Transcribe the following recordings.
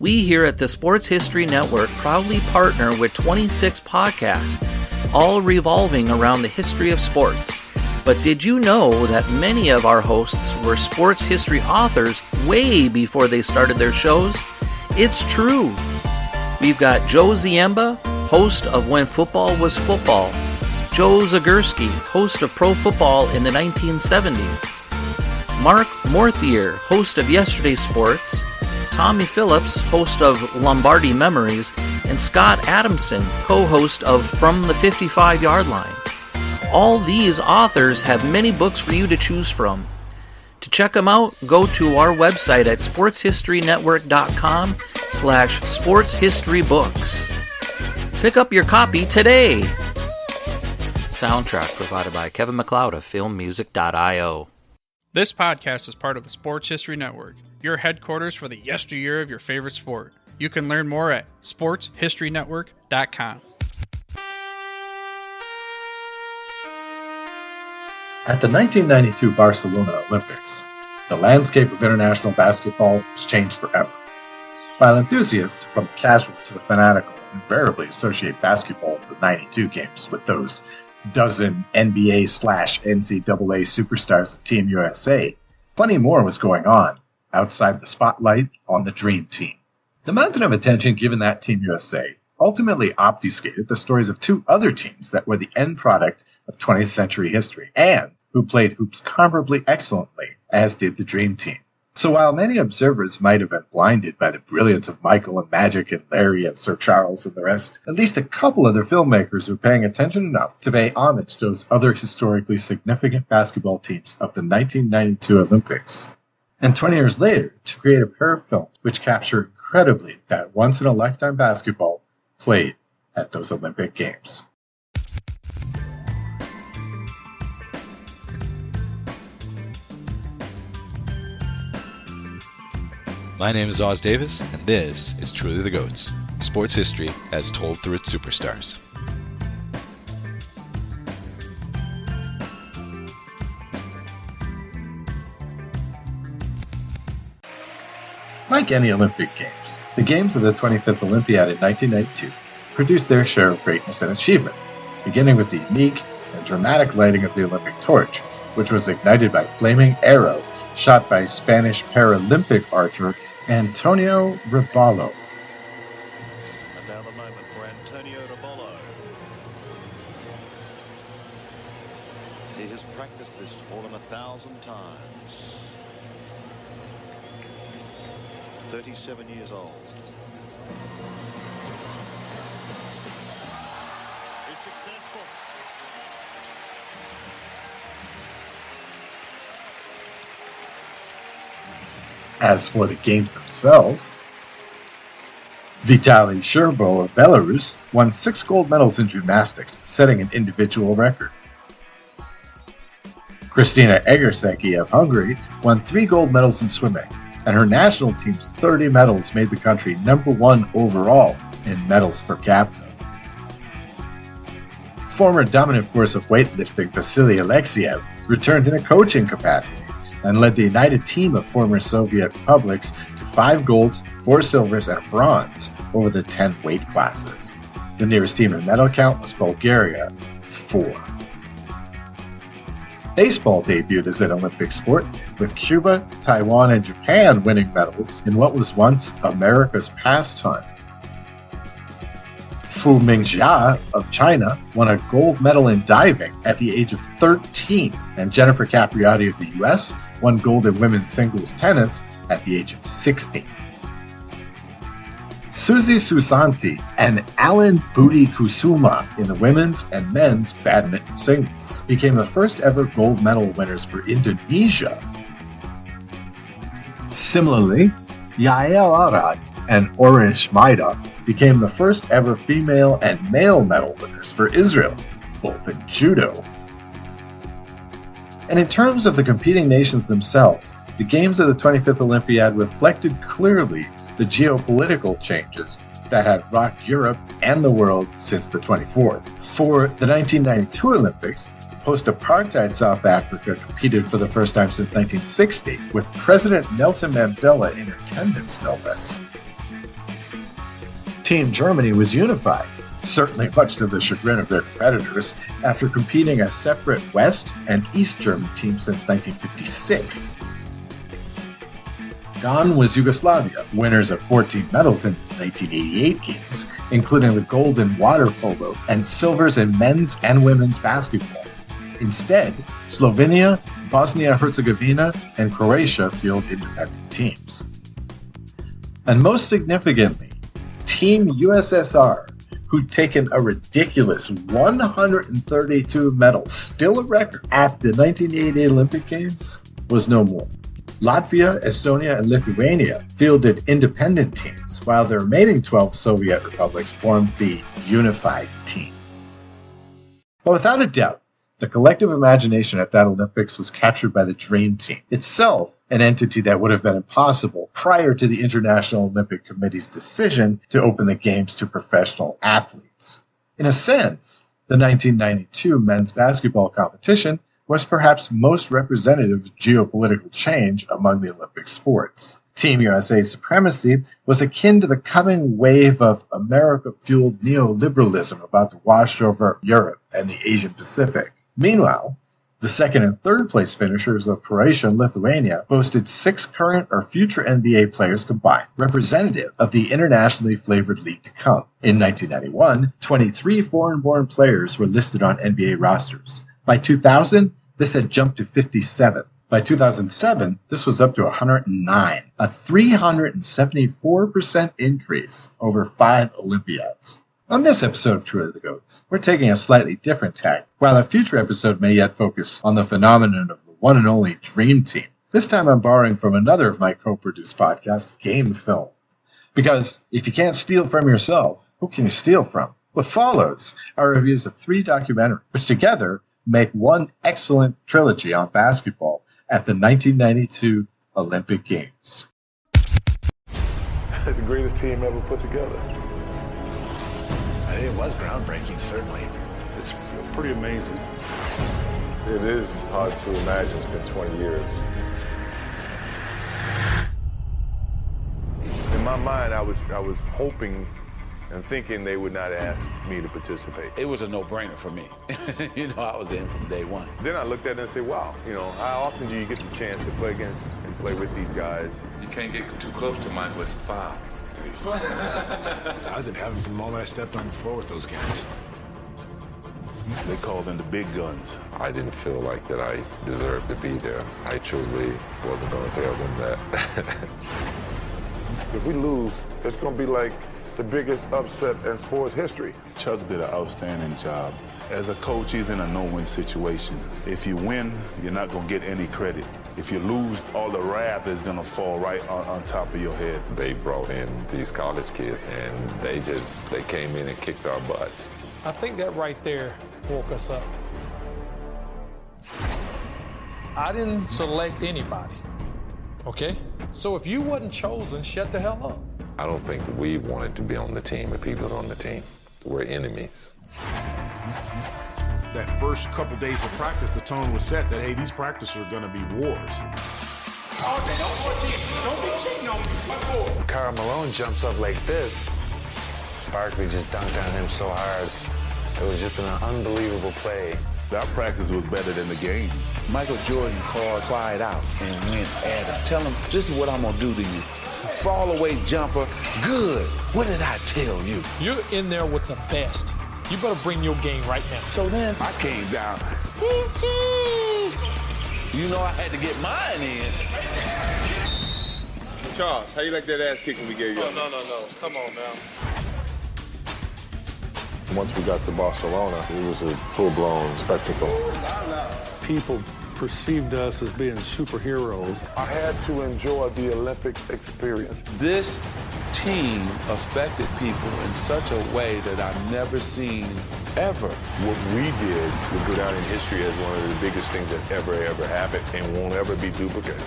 We here at the Sports History Network proudly partner with 26 podcasts, all revolving around the history of sports. But did you know that many of our hosts were sports history authors way before they started their shows? It's true. We've got Joe Ziemba, host of When Football Was Football, Joe Zagurski, host of Pro Football in the 1970s, Mark Morthier, host of Yesterday's Sports, Tommy Phillips, host of Lombardi Memories, and Scott Adamson, co-host of From the 55-Yard Line. All these authors have many books for you to choose from. To check them out, go to our website at sportshistorynetwork.com/sportshistorybooks. Pick up your copy today. Soundtrack provided by Kevin MacLeod of filmmusic.io. This podcast is part of the Sports History Network, your headquarters for the yesteryear of your favorite sport. You can learn more at sportshistorynetwork.com. At the 1992 Barcelona Olympics, the landscape of international basketball was changed forever. While enthusiasts, from the casual to the fanatical, invariably associate basketball of the 92 games with those dozen NBA/NCAA superstars of Team USA, plenty more was going on outside the spotlight on the Dream Team. The mountain of attention given that Team USA ultimately obfuscated the stories of two other teams that were the end product of 20th century history and who played hoops comparably excellently, as did the Dream Team. So while many observers might have been blinded by the brilliance of Michael and Magic and Larry and Sir Charles and the rest, at least a couple other filmmakers were paying attention enough to pay homage to those other historically significant basketball teams of the 1992 Olympics. And 20 years later, to create a pair of films which capture incredibly that once-in-a-lifetime basketball played at those Olympic Games. My name is Oz Davis, and this is Truly the GOATS, sports history as told through its superstars. Like any Olympic Games, the Games of the 25th Olympiad in 1992 produced their share of greatness and achievement, beginning with the unique and dramatic lighting of the Olympic torch, which was ignited by flaming arrow shot by Spanish Paralympic archer Antonio Rebollo. And now the moment for Antonio Rebollo. He has practiced this more than 1,000 times. 37 years old. He's successful. As for the games themselves, Vitaly Sherbo of Belarus won 6 gold medals in gymnastics, setting an individual record. Kristina Egerszegi of Hungary won 3 gold medals in swimming, and her national team's 30 medals made the country #1 overall in medals per capita. Former dominant force of weightlifting Vasily Alexiev returned in a coaching capacity and led the united team of former Soviet republics to 5 golds, 4 silvers, and a bronze over the 10 weight classes. The nearest team in medal count was Bulgaria, with 4. Baseball debuted as an Olympic sport, with Cuba, Taiwan, and Japan winning medals in what was once America's pastime. Fu Mingjia of China won a gold medal in diving at the age of 13, and Jennifer Capriati of the US won gold in women's singles tennis at the age of 16. Suzy Susanti and Alan Budi Kusuma in the women's and men's badminton singles became the first ever gold medal winners for Indonesia. Similarly, Yael Arad and Orish Maida became the first ever female and male medal winners for Israel, both in judo. And in terms of the competing nations themselves, the Games of the 25th Olympiad reflected clearly the geopolitical changes that had rocked Europe and the world since the 24th. For the 1992 Olympics, post-apartheid South Africa competed for the first time since 1960, with President Nelson Mandela in attendance, no less. Team Germany was unified, certainly much to the chagrin of their competitors, after competing as separate West and East German teams since 1956. Gone was Yugoslavia, winners of 14 medals in 1988 games, including the gold in water polo and silvers in men's and women's basketball. Instead, Slovenia, Bosnia-Herzegovina, and Croatia field independent teams. And most significantly, Team USSR, who'd taken a ridiculous 132 medals, still a record, at the 1988 Olympic Games, was no more. Latvia, Estonia, and Lithuania fielded independent teams, while the remaining 12 Soviet republics formed the unified team. But without a doubt, the collective imagination at that Olympics was captured by the Dream Team, itself an entity that would have been impossible prior to the International Olympic Committee's decision to open the Games to professional athletes. In a sense, the 1992 men's basketball competition was perhaps most representative of geopolitical change among the Olympic sports. Team USA's supremacy was akin to the coming wave of America-fueled neoliberalism about to wash over Europe and the Asian Pacific. Meanwhile, the second and third place finishers of Croatia and Lithuania boasted 6 current or future NBA players combined, representative of the internationally flavored league to come. In 1991, 23 foreign-born players were listed on NBA rosters. By 2000, this had jumped to 57. By 2007, this was up to 109, a 374% increase over 5 Olympiads. On this episode of Truly the Goats, we're taking a slightly different tack. While a future episode may yet focus on the phenomenon of the one and only Dream Team, this time I'm borrowing from another of my co-produced podcasts, Game Film. Because if you can't steal from yourself, who can you steal from? What follows are reviews of 3 documentaries, which together make one excellent trilogy on basketball at the 1992 Olympic Games. The greatest team ever put together. It was groundbreaking, certainly. It's pretty amazing. It is hard to imagine. It's been 20 years. In my mind, I was hoping and thinking they would not ask me to participate. It was a no-brainer for me. I was in from day one. Then I looked at it and said, wow, how often do you get the chance to play against and play with these guys? You can't get too close to Michael, it's a foul. I was in heaven from the moment I stepped on the floor with those guys. They called them the big guns. I didn't feel like that I deserved to be there. I truly wasn't going to tell them that. If we lose, it's going to be like the biggest upset in sports history. Chuck did an outstanding job. As a coach, he's in a no-win situation. If you win, you're not going to get any credit. If you lose, all the wrath is going to fall right on top of your head. They brought in these college kids, and they came in and kicked our butts. I think that right there woke us up. I didn't select anybody, okay? So if you wasn't chosen, shut the hell up. I don't think we wanted to be on the team if he was on the team. We're enemies. That first couple days of practice, the tone was set that, hey, these practices are going to be wars. Oh, don't be cheating on me. Karl Malone jumps up like this. Barkley just dunked on him so hard. It was just an unbelievable play. Our practice was better than the games. Michael Jordan called quiet out and went at him. Tell him, this is what I'm going to do to you. Fall away jumper, good. What did I tell you? You're in there with the best. You better bring your game right now. So then I came down. I had to get mine in. Charles, how you like that ass kicking we gave you? No. Come on now. Once we got to Barcelona, it was a full-blown spectacle. People perceived us as being superheroes. I had to enjoy the Olympic experience. This team affected people in such a way that I've never seen ever. What we did would go down in history as one of the biggest things that ever happened and won't ever be duplicated.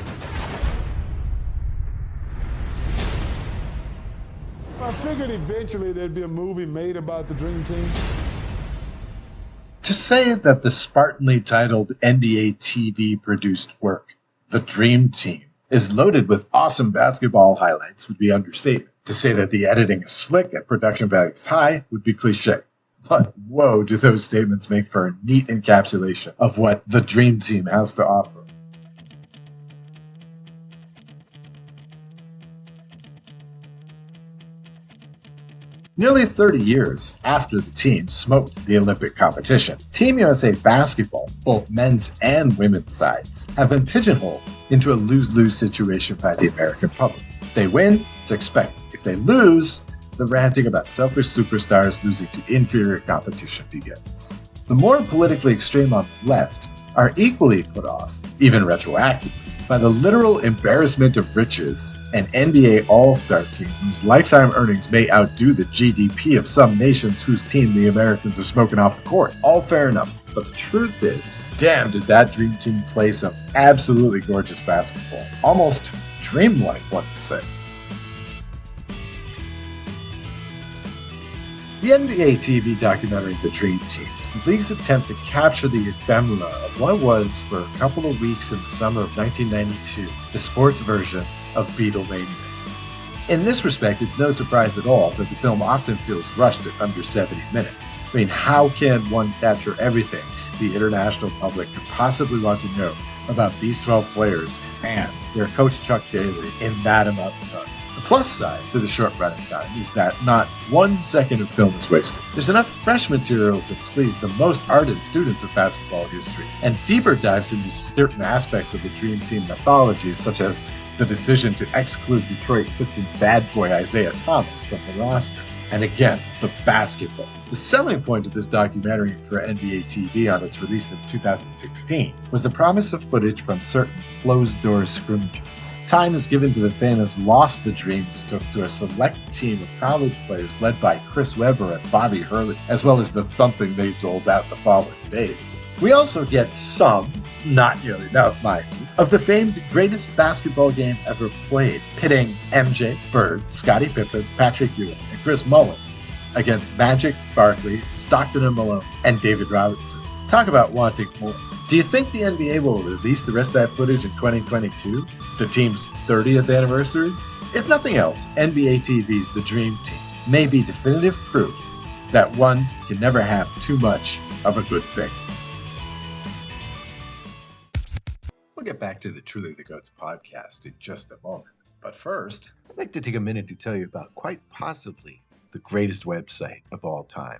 I figured eventually there'd be a movie made about the Dream Team. To say that the Spartanly titled NBA TV-produced work, The Dream Team, is loaded with awesome basketball highlights would be understatement. To say that the editing is slick and production value is high would be cliche. But whoa, do those statements make for a neat encapsulation of what the Dream Team has to offer. Nearly 30 years after the team smoked the Olympic competition, Team USA basketball, both men's and women's sides, have been pigeonholed into a lose-lose situation by the American public. If they win, it's expected. If they lose, the ranting about selfish superstars losing to inferior competition begins. The more politically extreme on the left are equally put off, even retroactively, by the literal embarrassment of riches, an NBA All-Star team whose lifetime earnings may outdo the GDP of some nations whose team the Americans are smoking off the court. All fair enough, but the truth is, damn did that Dream Team play some absolutely gorgeous basketball. Almost dreamlike, one could say. The NBA TV documentary The Dream Team is the league's attempt to capture the ephemera of what was, for a couple of weeks in the summer of 1992, the sports version of Beatlemania. In this respect, it's no surprise at all that the film often feels rushed at under 70 minutes. I mean, how can one capture everything the international public could possibly want to know about these 12 players and their coach Chuck Daly in that amount of time? The plus side to the short running time is that not 1 second of film is wasted. There's enough fresh material to please the most ardent students of basketball history, and deeper dives into certain aspects of the Dream Team mythology, such as the decision to exclude Detroit Pistons bad boy Isaiah Thomas from the roster. And again, the basketball. The selling point of this documentary for NBA TV on its release in 2016 was the promise of footage from certain closed-door scrimmages. Time is given to the famous lost the dreams took to a select team of college players led by Chris Webber and Bobby Hurley, as well as the thumping they doled out the following day. We also get some, not nearly enough, mind you, of the famed greatest basketball game ever played, pitting MJ, Bird, Scottie Pippen, Patrick Ewing, and Chris Mullin against Magic, Barkley, Stockton and Malone, and David Robinson. Talk about wanting more. Do you think the NBA will release the rest of that footage in 2022, the team's 30th anniversary? If nothing else, NBA TV's The Dream Team may be definitive proof that one can never have too much of a good thing. We'll get back to the Truly the Goats podcast in just a moment. But first, I'd like to take a minute to tell you about quite possibly the greatest website of all time,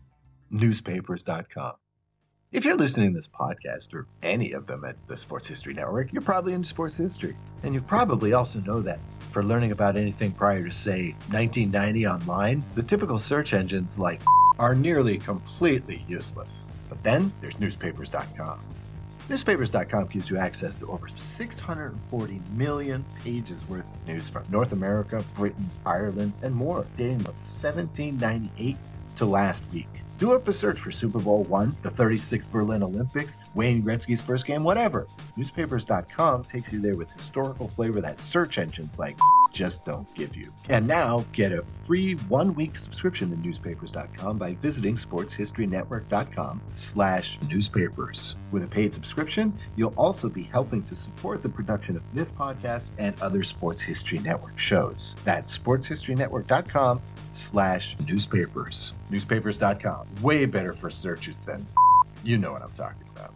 newspapers.com. If you're listening to this podcast, or any of them at the Sports History Network, you're probably into sports history. And you probably also know that for learning about anything prior to, say, 1990 online, the typical search engines like are nearly completely useless. But then there's newspapers.com. Newspapers.com gives you access to over 640 million pages worth of news from North America, Britain, Ireland, and more, dating from 1798 to last week. Do up a search for Super Bowl I, the 36th Berlin Olympics, Wayne Gretzky's first game, whatever. Newspapers.com takes you there with historical flavor that search engines like just don't give you. And now, get a free 1-week subscription to newspapers.com by visiting sportshistorynetwork.com/newspapers. With a paid subscription, you'll also be helping to support the production of this podcast and other Sports History Network shows. That's sportshistorynetwork.com/newspapers. Newspapers.com. Way better for searches than you know what I'm talking about.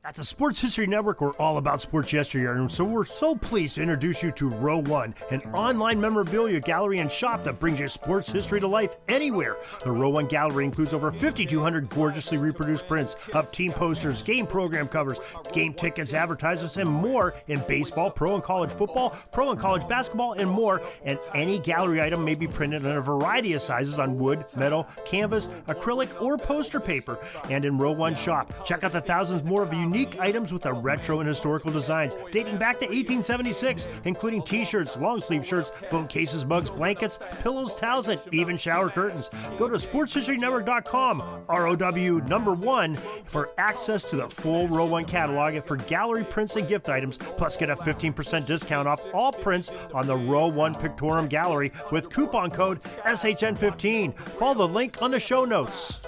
At the Sports History Network, we're all about sports yesteryear, and so we're so pleased to introduce you to Row One, an online memorabilia gallery and shop that brings your sports history to life anywhere. The Row One gallery includes over 5,200 gorgeously reproduced prints of team posters, game program covers, game tickets, advertisements, and more in baseball, pro and college football, pro and college basketball, and more. And any gallery item may be printed in a variety of sizes on wood, metal, canvas, acrylic, or poster paper. And in Row One shop, check out the thousands more of unique items with the retro and historical designs dating back to 1876, including t-shirts, long sleeve shirts, phone cases, mugs, blankets, pillows, towels, and even shower curtains. Go to sportshistorynetwork.com, ROW1, for access to the full Row One catalog and for gallery prints and gift items, plus get a 15% discount off all prints on the Row One Pictorium Gallery with coupon code SHN15. Follow the link on the show notes.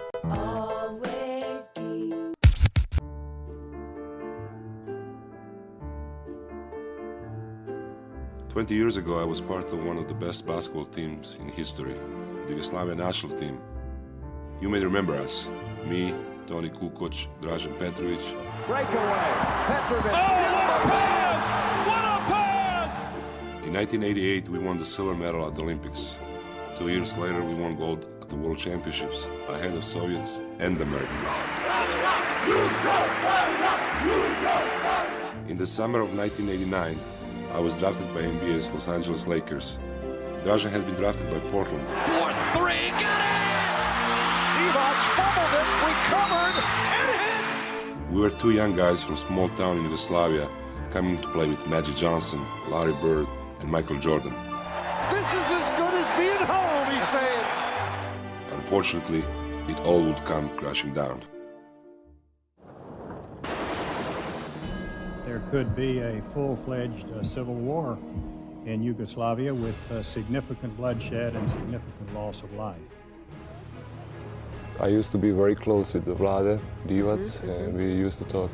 20 years ago, I was part of one of the best basketball teams in history, the Yugoslavia national team. You may remember us. Me, Toni Kukoc, Dražen Petrovic. Breakaway, Petrovic. Oh, what a pass! What a pass! In 1988, we won the silver medal at the Olympics. 2 years later, we won gold at the World Championships, ahead of Soviets and Americans. In the summer of 1989, I was drafted by NBA's Los Angeles Lakers. Dražen had been drafted by Portland. 4-3, got it! Ivac fumbled it, recovered, and hit! We were two young guys from small town in Yugoslavia coming to play with Magic Johnson, Larry Bird, and Michael Jordan. This is as good as being home, he's saying. Unfortunately, it all would come crashing down. There could be a full-fledged civil war in Yugoslavia with significant bloodshed and significant loss of life. I used to be very close with Vlade Divac, and we used to talk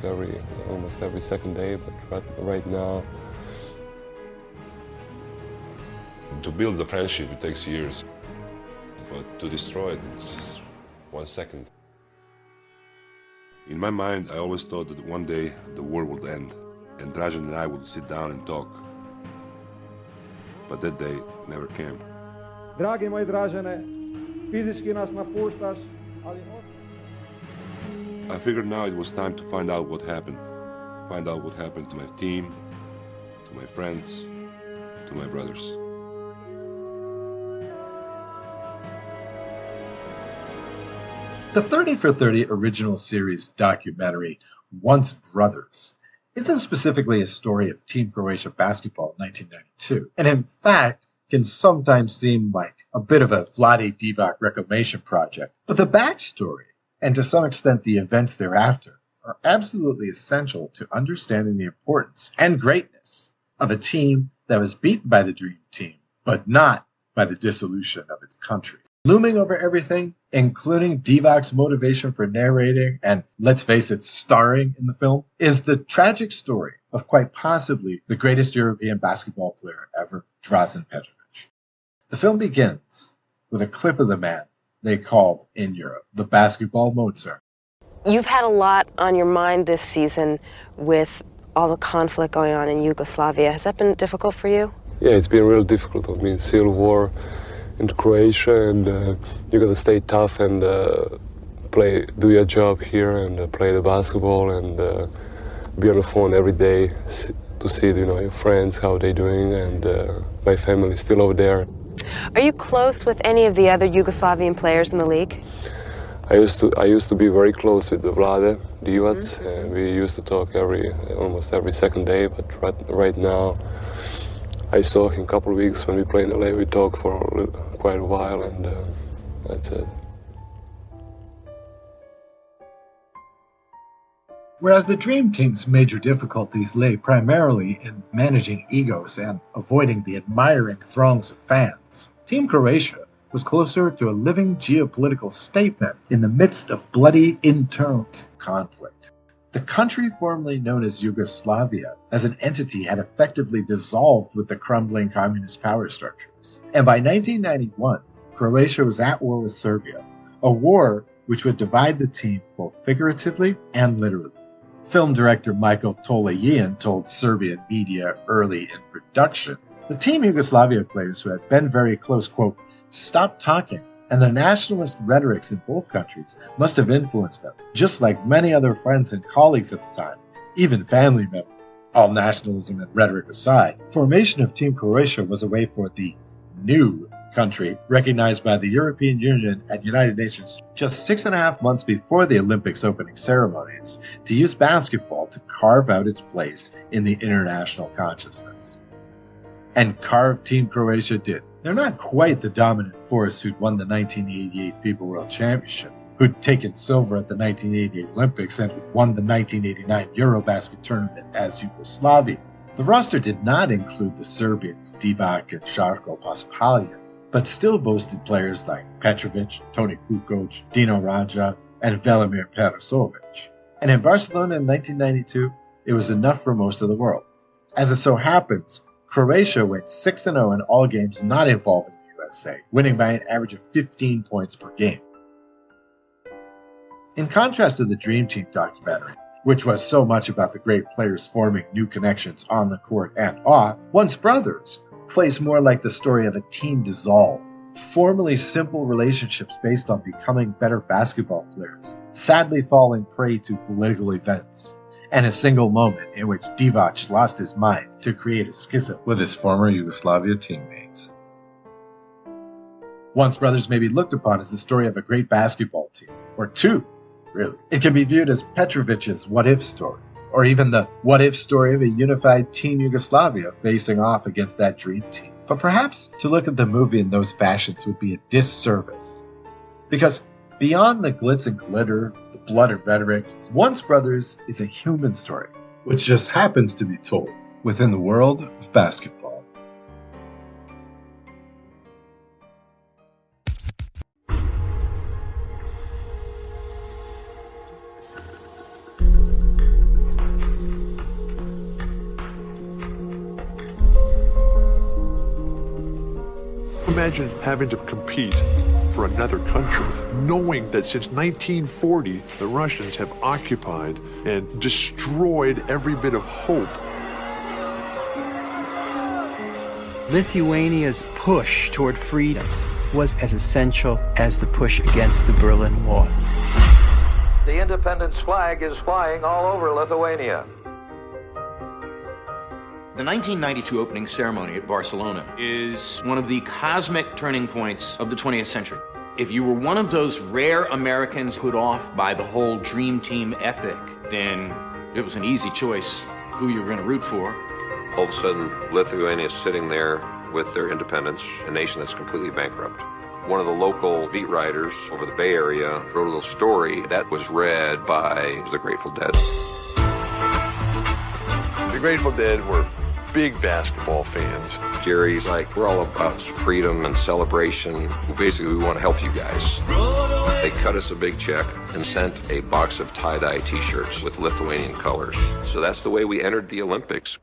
almost every second day, but right now... To build the friendship, it takes years, but to destroy it, it's just 1 second. In my mind, I always thought that one day the war would end, and Dražen and I would sit down and talk. But that day never came. Dragi moj Dražene, fizički nas napuštaš, ali... I figured now it was time to find out what happened. Find out what happened to my team, to my friends, to my brothers. The 30 for 30 original series documentary, Once Brothers, isn't specifically a story of Team Croatia basketball in 1992, and in fact can sometimes seem like a bit of a Vlade Divac reclamation project. But the backstory, and to some extent the events thereafter, are absolutely essential to understanding the importance and greatness of a team that was beaten by the Dream Team, but not by the dissolution of its country. Looming over everything, including Divac's motivation for narrating and, let's face it, starring in the film, is the tragic story of quite possibly the greatest European basketball player ever, Dražen Petrovic. The film begins with a clip of the man they called in Europe the basketball Mozart. You've had a lot on your mind this season with all the conflict going on in Yugoslavia. Has that been difficult for you? Yeah, it's been real difficult. I mean, civil war in Croatia, and you got to stay tough and do your job here and play the basketball and be on the phone every day to see, your friends, how they're doing, and my family is still over there. Are you close with any of the other Yugoslavian players in the league? I used to be very close with the Vlade Divac, and we used to talk almost every second day, but right now I saw him a couple of weeks when we played in LA. We talked for quite a while, and that's it. Whereas the Dream Team's major difficulties lay primarily in managing egos and avoiding the admiring throngs of fans, Team Croatia was closer to a living geopolitical statement in the midst of bloody internal conflict. The country formerly known as Yugoslavia as an entity had effectively dissolved with the crumbling communist power structures. And by 1991, Croatia was at war with Serbia, a war which would divide the team both figuratively and literally. Film director Michael Tolajian told Serbian media early in production, the Team Yugoslavia players who had been very close, quote, stopped talking, and the nationalist rhetorics in both countries must have influenced them, just like many other friends and colleagues at the time, even family members. All nationalism and rhetoric aside, formation of Team Croatia was a way for the new country, recognized by the European Union and United Nations just 6.5 months before the Olympics opening ceremonies, to use basketball to carve out its place in the international consciousness. And carve Team Croatia did. They're not quite the dominant force who'd won the 1988 FIBA World Championship, who'd taken silver at the 1988 Olympics, and who'd won the 1989 Eurobasket tournament as Yugoslavia. The roster did not include the Serbians Divac and Žarko Paspaljan, but still boasted players like Petrovic, Toni Kukoc, Dino Radja, and Velimir Perisovic. And in Barcelona in 1992, it was enough for most of the world. As it so happens, Croatia went 6-0 in all games not involving the USA, winning by an average of 15 points per game. In contrast to the Dream Team documentary, which was so much about the great players forming new connections on the court and off, Once Brothers plays more like the story of a team dissolved, formerly simple relationships based on becoming better basketball players, sadly falling prey to political events, and a single moment in which Divac lost his mind to create a schism with his former Yugoslavia teammates. Once Brothers may be looked upon as the story of a great basketball team, or two, really. It can be viewed as Petrovic's what-if story, or even the what-if story of a unified Team Yugoslavia facing off against that dream team. But perhaps to look at the movie in those fashions would be a disservice. Because beyond the glitz and glitter, the blood and rhetoric, Once Brothers is a human story, which just happens to be told within the world of basketball. Imagine having to compete for another country, knowing that since 1940, the Russians have occupied and destroyed every bit of hope. Lithuania's push toward freedom was as essential as the push against the Berlin Wall. The independence flag is flying all over Lithuania. The 1992 opening ceremony at Barcelona is one of the cosmic turning points of the 20th century. If you were one of those rare Americans put off by the whole dream team ethic, then it was an easy choice who you were going to root for. All of a sudden, Lithuania is sitting there with their independence, a nation that's completely bankrupt. One of the local beat writers over the Bay Area wrote a little story that was read by the Grateful Dead. The Grateful Dead were big basketball fans. Jerry's like, we're all about freedom and celebration. Basically, we want to help you guys. They cut us a big check and sent a box of tie-dye t-shirts with Lithuanian colors. So that's the way we entered the Olympics.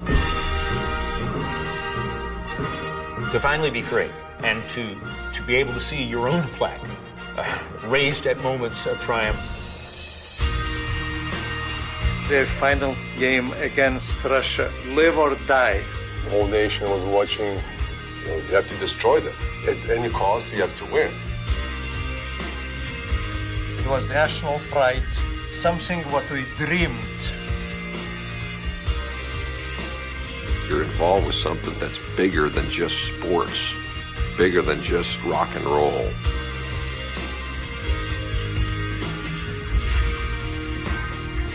To finally be free and to be able to see your own flag raised at moments of triumph. Their final game against Russia, live or die. The whole nation was watching. You have to destroy them. At any cost, you have to win. It was national pride, something what we dreamed. You're involved with something that's bigger than just sports, bigger than just rock and roll.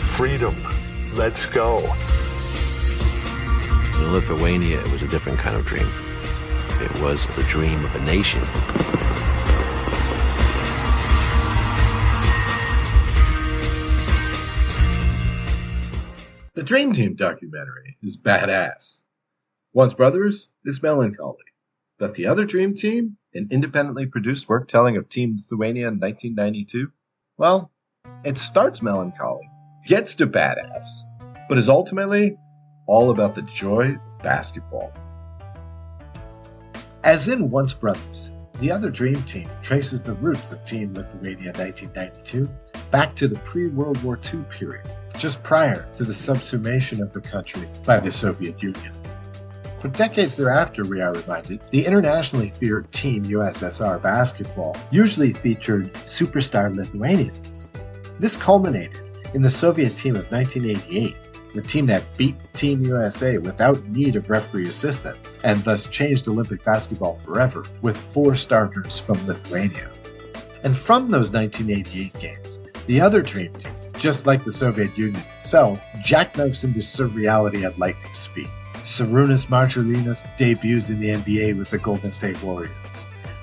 Freedom. Let's go. In Lithuania, it was a different kind of dream. It was the dream of a nation. The Dream Team documentary is badass. Once Brothers is melancholy. But the other Dream Team, an independently produced work telling of Team Lithuania in 1992, well, it starts melancholy, gets to badass, but is ultimately all about the joy of basketball. As in Once Brothers, the other Dream Team traces the roots of Team Lithuania 1992 back to the pre-World War II period, just prior to the subsumation of the country by the Soviet Union. For decades thereafter, we are reminded, the internationally feared Team USSR basketball usually featured superstar Lithuanians. This culminated in the Soviet team of 1988, the team that beat Team USA without need of referee assistance, and thus changed Olympic basketball forever, with 4 starters from Lithuania. And from those 1988 games, the other Dream Team, just like the Soviet Union itself, jackknifes into surreality at lightning speed. Sarunas Marčiulaitis debuts in the NBA with the Golden State Warriors.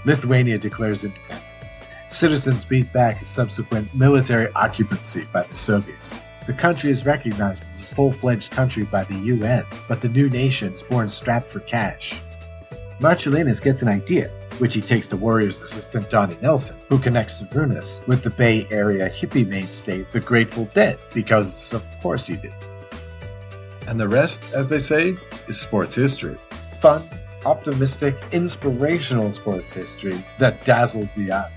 Lithuania declares independence. Citizens beat back a subsequent military occupancy by the Soviets. The country is recognized as a full-fledged country by the UN, but the new nation is born strapped for cash. Marčiulaitis gets an idea, which he takes to Warriors assistant Donnie Nelson, who connects Sarunas with the Bay Area hippie mainstay The Grateful Dead, because of course he did. And the rest, as they say, is sports history. fun, optimistic, inspirational sports history that dazzles the eye.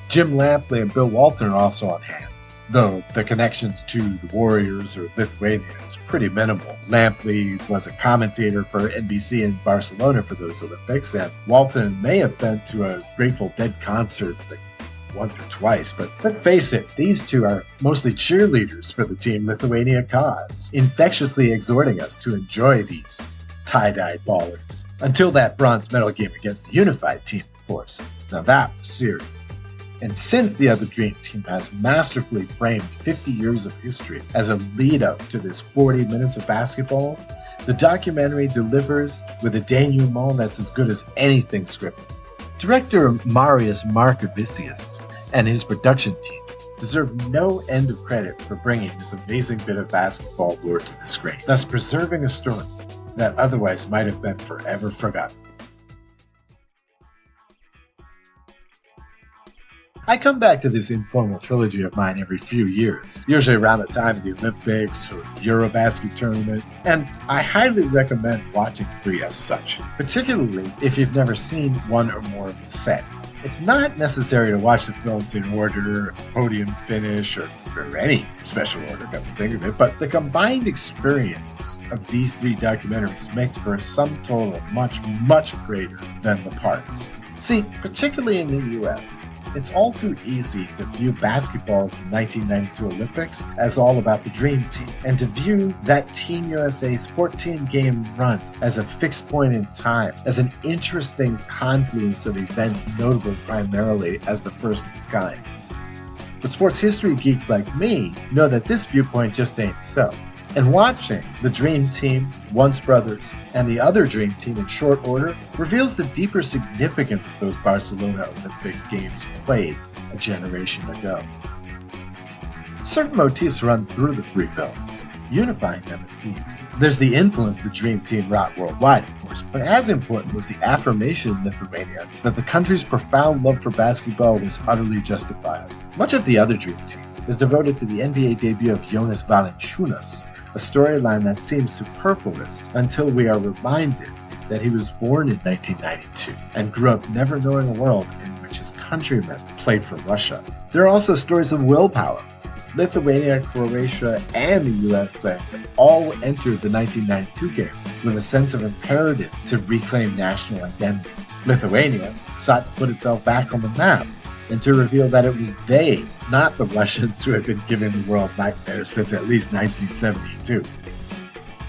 Jim Lampley and Bill Walton are also on hand, though the connections to the Warriors or Lithuania is pretty minimal. Lampley was a commentator for NBC in Barcelona for those Olympics, and Walton may have been to a Grateful Dead concert like once or twice, but let's face it, these two are mostly cheerleaders for the Team Lithuania cause, infectiously exhorting us to enjoy these tie-dyed ballers. Until that bronze medal game against a unified team, of course. Now that was serious. And since the other Dream Team has masterfully framed 50 years of history as a lead-up to this 40 minutes of basketball, the documentary delivers with a denouement that's as good as anything scripted. Director Marius Markovicius and his production team deserve no end of credit for bringing this amazing bit of basketball lore to the screen, thus preserving a story that otherwise might have been forever forgotten. I come back to this informal trilogy of mine every few years, usually around the time of the Olympics or the Eurobasket tournament, and I highly recommend watching 3 as such, particularly if you've never seen one or more of the set. It's not necessary to watch the films in order, podium finish, or any special order, come to think of it, but the combined experience of these 3 documentaries makes for a sum total much, much greater than the parts. See, particularly in the US, it's all too easy to view basketball at the 1992 Olympics as all about the Dream Team, and to view that Team USA's 14-game run as a fixed point in time, as an interesting confluence of events notable primarily as the first of its kind. But sports history geeks like me know that this viewpoint just ain't so. And watching the Dream Team, Once Brothers, and the other Dream Team in short order reveals the deeper significance of those Barcelona Olympic Games played a generation ago. Certain motifs run through the 3 films, unifying them in theme. There's the influence the Dream Team wrought worldwide, of course, but as important was the affirmation in Lithuania that the country's profound love for basketball was utterly justifiable. Much of the other Dream Team is devoted to the NBA debut of Jonas Valanciunas, a storyline that seems superfluous until we are reminded that he was born in 1992 and grew up never knowing a world in which his countrymen played for Russia. There are also stories of willpower. Lithuania, Croatia, and the USA all entered the 1992 games with a sense of imperative to reclaim national identity. Lithuania sought to put itself back on the map and to reveal that it was they, not the Russians, who had been giving the world nightmares since at least 1972.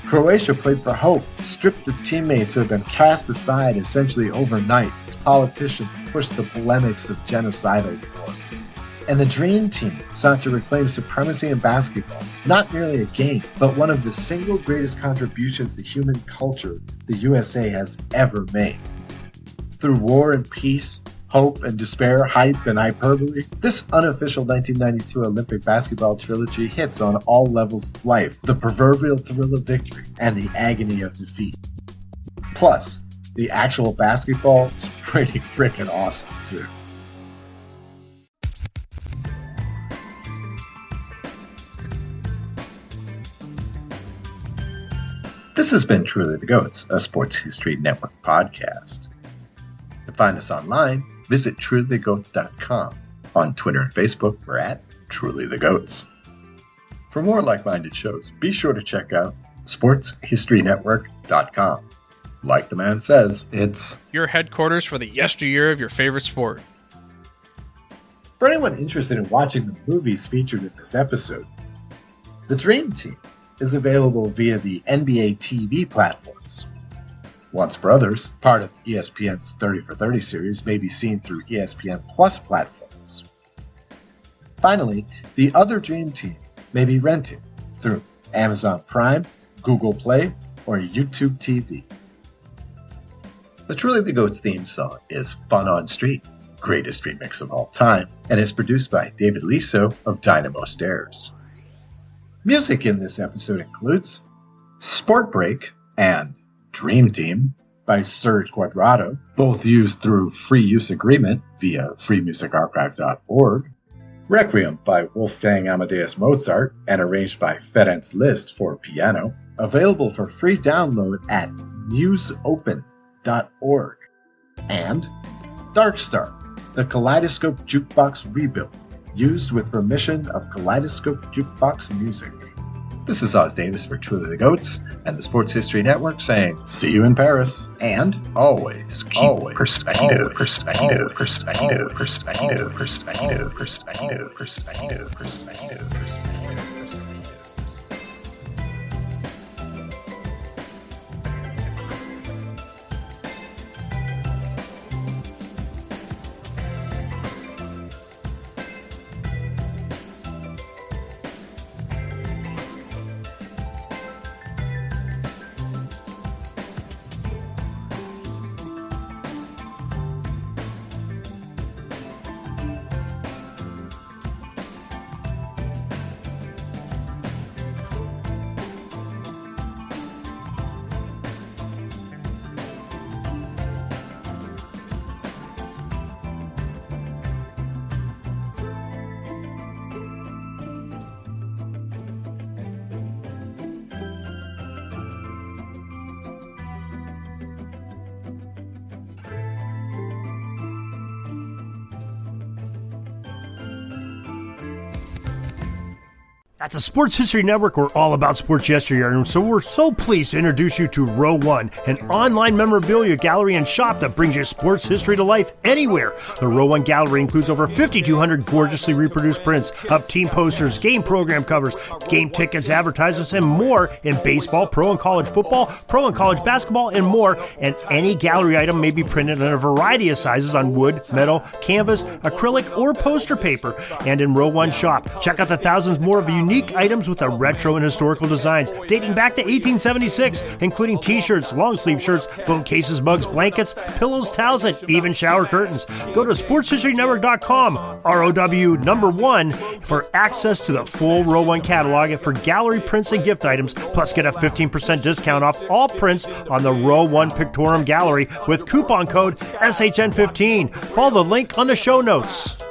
Croatia played for hope, stripped of teammates who had been cast aside essentially overnight as politicians pushed the polemics of genocidal war. And the Dream Team sought to reclaim supremacy in basketball, not merely a game, but one of the single greatest contributions to human culture the USA has ever made. Through war and peace, hope and despair, hype and hyperbole, this unofficial 1992 Olympic basketball trilogy hits on all levels of life, the proverbial thrill of victory and the agony of defeat. Plus, the actual basketball is pretty freaking awesome too. This has been Truly the Goats, a Sports History Network podcast. To find us online, visit trulythegoats.com. On Twitter and Facebook, we're at trulythegoats. For more like-minded shows, be sure to check out sportshistorynetwork.com. Like the man says, it's your headquarters for the yesteryear of your favorite sport. For anyone interested in watching the movies featured in this episode, The Dream Team is available via the NBA TV platforms. Once Brothers, part of ESPN's 30 for 30 series, may be seen through ESPN Plus platforms. Finally, the other Dream Team may be rented through Amazon Prime, Google Play, or YouTube TV. The Truly the Goats theme song is Fun on Street, greatest remix of all time, and is produced by David Liso of Dynamo Stairs. Music in this episode includes Sport Break and Dream Team by Serge Quadrado, both used through free use agreement via freemusicarchive.org. Requiem by Wolfgang Amadeus Mozart and arranged by Ferenc Liszt for piano, available for free download at museopen.com. row1.org. And Dark Star, the Kaleidoscope Jukebox Rebuild, used with permission of Kaleidoscope Jukebox Music. This is Oz Davis for Truly the Goats and the Sports History Network saying, see you in Paris, and always keep perspective. At the Sports History Network, we're all about sports yesteryear, and so we're so pleased to introduce you to Row One, an online memorabilia gallery and shop that brings you sports history to life anywhere. The Row One gallery includes over 5,200 gorgeously reproduced prints of team posters, game program covers, game tickets, advertisements, and more in baseball, pro and college football, pro and college basketball, and more. And any gallery item may be printed in a variety of sizes on wood, metal, canvas, acrylic, or poster paper. And in Row One shop, check out the thousands more of unique items with the retro and historical designs dating back to 1876, including t-shirts, long sleeve shirts, phone cases, mugs, blankets, pillows, towels, and even shower curtains. Go to sportshistorynetwork.com, ROW1, for access to the full Row One catalog and for gallery prints and gift items, plus get a 15% discount off all prints on the Row One Pictorum Gallery with coupon code SHN15. Follow the link on the show notes.